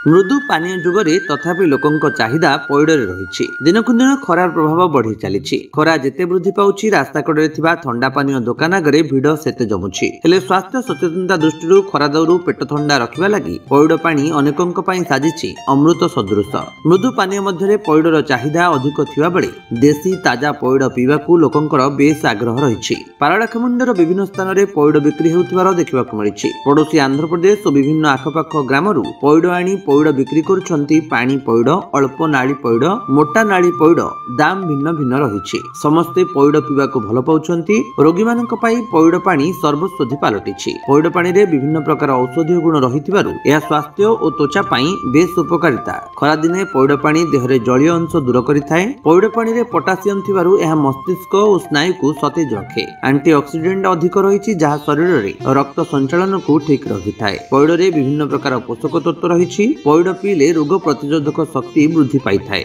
मृदु पानीय जुगरे तथापि लोकंक चाहिदा पइडरे रहिछि। दिनकु दिन खरार प्रभाव बढ़ी चली। खरा जेते वृद्धि पाउछि रास्ता कड़े थिबा थंडा पानीय दुकान आगे भिड़ सेते जमुछि। हेले स्वास्थ्य सचेतनता दृष्टि खरा दाउरु पेट थंडा रखिबा लागि पइड पानी अनेकंक पई साजिछि अमृत सदृश। मृदु पानीय मध्यरे पइडर चाहिदा अधिक थिबा बेले देशी ताजा पइड पीबाकू लोकंकर बेस आग्रह रहिछि। पारडाखेमुंडर विभिन्न स्थान रे पइड बिक्री हेउथिबार देखिबाकू मिलिछि। पड़ोसी आंध्र प्रदेश और विभिन्न आखपाख ग्रामरू पइड आनी पइड बिक्री करुछंती। पानी पइड, अल्प नाली पइड, मोटा नाली पइड दाम भिन्न भिन्न रहिछि। समस्ते पइड पीबाकू भल पाउछंती। रोगी मानक पई पइड पानी सर्वस्वधि पालटिछि। पइड पानी रे विभिन्न प्रकार औषधीय गुण रहिथिबारु यह स्वास्थ्य और त्वचा पई बेस उपकारिता। खरा दिने पइड पानी देहरे जलीय अंश दूर करिथाए। पइड पानी रे पोटासियम थिबारु यह मस्तिष्क और स्नायु को सतेज रखे। एंटीऑक्सीडेंट अधिक रहिछि जहा शरीर रे रक्त संचालन को ठीक रखिथाए। पइड रे विभिन्न प्रकार पोषक तत्व रहिछि। पइड पीले रोग प्रतिरोधक शक्ति वृद्धि पाई थाए।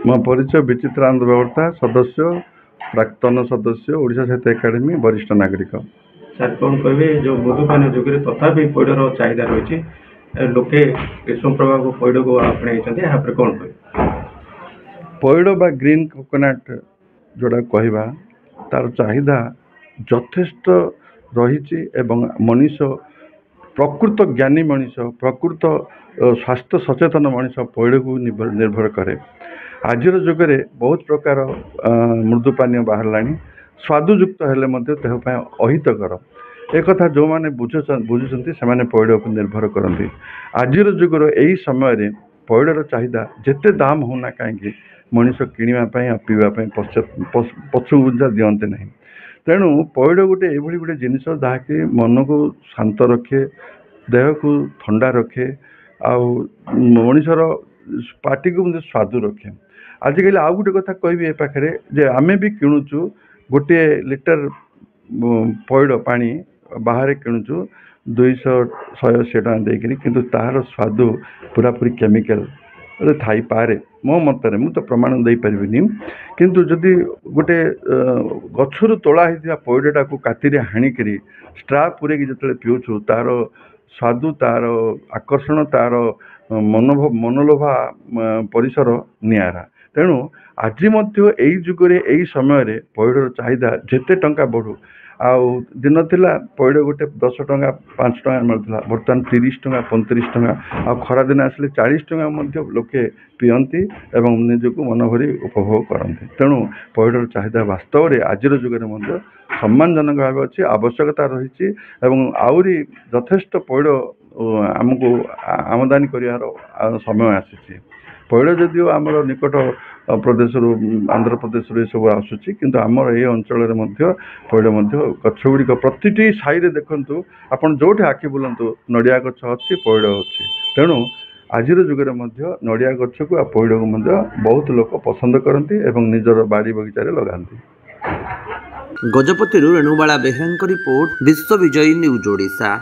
मो परिचय विचित्रानंद व्यवस्था सदस्य प्राक्तन सदस्य ओडिशा साहित्य एकाडेमी वरिष्ठ नागरिक। सर कौन कहे जो मधुपान जुगे तथापि पइडर चाहिदा रही लोके ग्रीष्म प्रभाव को पइड को आपणे कौन कहे पइड बा ग्रीन कोकोनट जोड़ा कहवा तार चाहिदा यथेष्ट रही एवं मनीष प्रकृत ज्ञानी मनीष प्रकृत स्वास्थ्य सचेतन मनीष पइड को निर्भर करे। आज जुगे बहुत प्रकार मृदु पानीय बाहर स्वादुयुक्त हेले देह अहितकर एक जो मैंने बुझुंट से पइड को निर्भर करती। आज जुगर यही समय पइडर चाहिदा जेते दाम होना कहीं मनीष किणापी पीवाई पछुजा दिखते ना। तेणु पइड गोटे ये गोटे जिनस जहाँकि मन को शांत रखे देह को ठंडा रखे मनीषर पार्टी को स्वादु रखे। आजिकल आउ गोटे कथा कहि पाखे जे आमे भी किणुचु गोटे लिटर पइड पानी बाहर किणुचु 200-100 टका देकरी किंतु तार स्वादु पूरा पूरी केमिकल थाई पारे। मो मतरे मु तो प्रमाण दे परिबिनी किंतु जदि गोटे गछरु तोला होता पइडटा को काती हाणिकी स्ट्रा पूरे जिते पीऊँ तार स्वादु तार आकर्षण तार मनोलोभा परिसर नियारा। तेणु आज यही जुगरे यही समय पइडर चाहिदा जेते टंका बढ़ू आउ दिन थिला पइड गोटे 10 टका 5 टका मिलता बर्तमान 30 टका 35 टका आ खरा दिन आसले 40 टका लोके पीयती एवं निजक मन भरी उपभोग करते। तेणु पइडर चाहिदा वास्तव में आज जुगे सम्मानजनक भाव अच्छी आवश्यकता रही आउरी यथेष्ट पइड आमको आमदानी कर समय आसी। पइड जदिव आमर निकट प्रदेश आंध्र प्रदेश सब आसूँ किंतु आमर ये अंचल पइड गछगुड़िक प्रति साई देखु आपड़ जो आखि बुलतु नड़िया गछ अच्छी पइड अच्छी। तेणु आज जुगे नड़िया गछ को पइड को बहुत लोक पसंद करती एवं निजर बाड़ी बगीचारे लगाती। गजपति रेणुबाला बेहेरांक रिपोर्ट विश्व विजयी न्यूज ओडिशा।